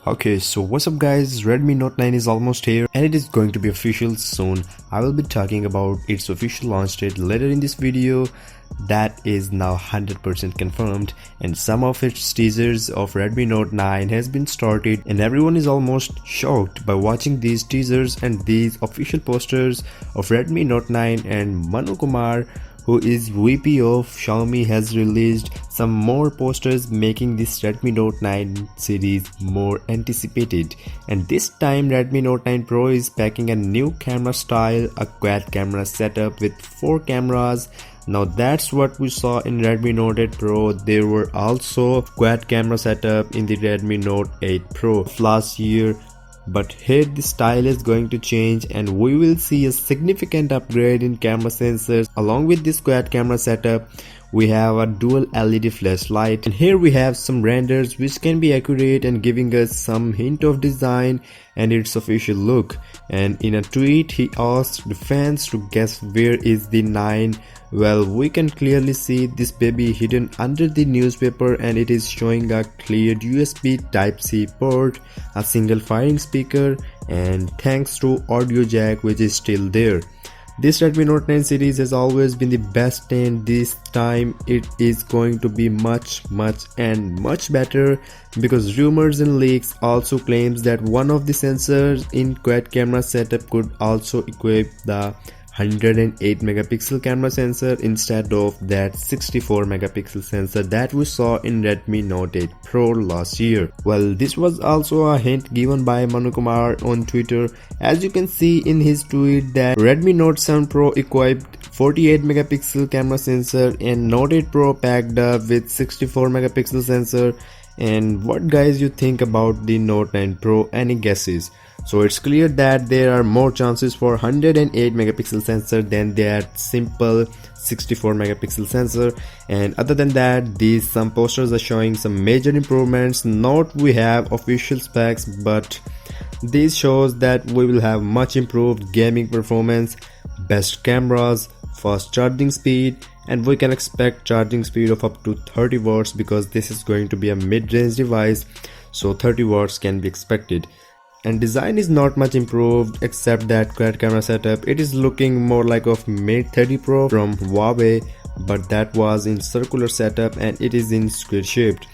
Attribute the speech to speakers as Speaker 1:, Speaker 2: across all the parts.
Speaker 1: Okay, so what's up guys, Redmi Note 9 is almost here and it is going to be official soon. I will be talking about its official launch date later in this video. That is now 100% confirmed, and some of its teasers of Redmi Note 9 has been started and everyone is almost shocked by watching these teasers and these official posters of Redmi Note 9. And Manu Kumar, who is VP of Xiaomi, has released some more posters making this Redmi Note 9 series more anticipated. And this time Redmi Note 9 Pro is packing a new camera style, a quad camera setup with 4 cameras. Now that's what we saw in Redmi Note 8 Pro. There were also quad camera setup in the Redmi Note 8 Pro last year. But here the style is going to change and we will see a significant upgrade in camera sensors. Along with this quad camera setup, we have a dual LED flashlight, and here we have some renders which can be accurate and giving us some hint of design and its official look. And in a tweet he asked the fans to guess where is the 9. Well, we can clearly see this baby hidden under the newspaper, and it is showing a cleared USB Type-C port, a single firing speaker, and thanks to audio jack which is still there. This Redmi Note 9 series has always been the best, and this time it is going to be much better, because rumors and leaks also claims that one of the sensors in quad camera setup could also equip the 108 megapixel camera sensor instead of that 64 megapixel sensor that we saw in Redmi Note 8 Pro last year. Well, this was also a hint given by Manu Kumar on Twitter. As you can see in his tweet that Redmi Note 7 Pro equipped 48 megapixel camera sensor and Note 8 Pro packed up with 64 megapixel sensor. And what guys you think about the Note 9 Pro? Any guesses? So it's clear that there are more chances for 108 megapixel sensor than that simple 64 megapixel sensor. And other than that, these some posters are showing some major improvements. Not we have official specs, but this shows that we will have much improved gaming performance, best cameras, fast charging speed, and we can expect charging speed of up to 30 watts because this is going to be a mid-range device, so 30 watts can be expected. And design is not much improved except that quad camera setup. It is looking more like of Mate 30 Pro from Huawei, but that was in circular setup and it is in square shaped.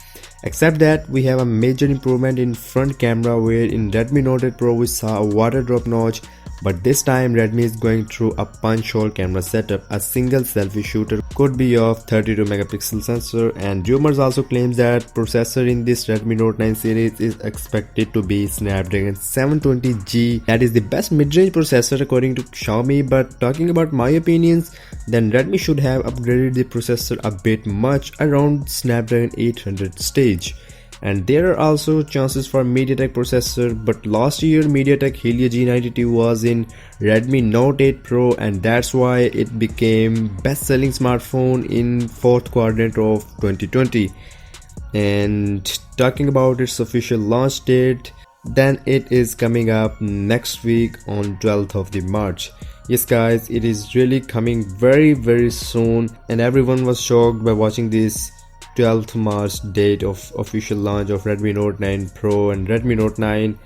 Speaker 1: Except that we have a major improvement in front camera, where in Redmi Note 8 Pro we saw a water drop notch, but this time Redmi is going through a punch hole camera setup. A single selfie shooter could be of 32 megapixel sensor, and rumors also claims that processor in this Redmi Note 9 series is expected to be Snapdragon 720G. That is the best mid-range processor according to Xiaomi. But talking about my opinions, then Redmi should have upgraded the processor a bit much around Snapdragon 800 stage. And there are also chances for MediaTek processor, but last year MediaTek Helio G92 was in Redmi Note 8 Pro, and that's why it became best-selling smartphone in 4th quadrant of 2020. And talking about its official launch date, then it is coming up next week on 12th of the March. Yes guys, it is really coming very soon, and everyone was shocked by watching this 12th March date of official launch of Redmi Note 9 Pro and Redmi Note 9.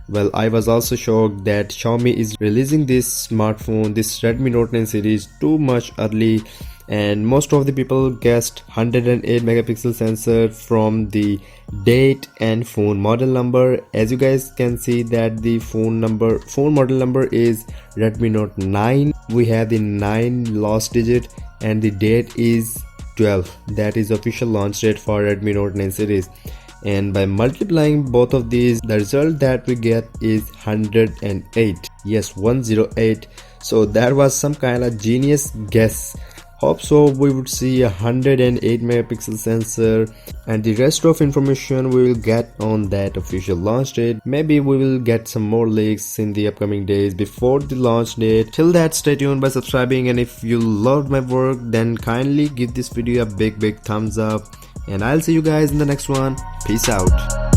Speaker 1: Well, I was also shocked that Xiaomi is releasing this smartphone, this Redmi Note 9 series, too much early, and most of the people guessed 108 megapixel sensor from the date and phone model number. As you guys can see that the phone model number is Redmi Note 9. We have the 9 last digit and the date is 12. That is official launch date for Redmi Note 9 series, and by multiplying both of these, the result that we get is 108. Yes, 108. So that was some kind of genius guess. Hope so we would see a 108 megapixel sensor, and the rest of information we will get on that official launch date. Maybe we will get some more leaks in the upcoming days before the launch date. Till that, stay tuned by subscribing, and if you loved my work, then kindly give this video a big thumbs up, and I'll see you guys in the next one. Peace out.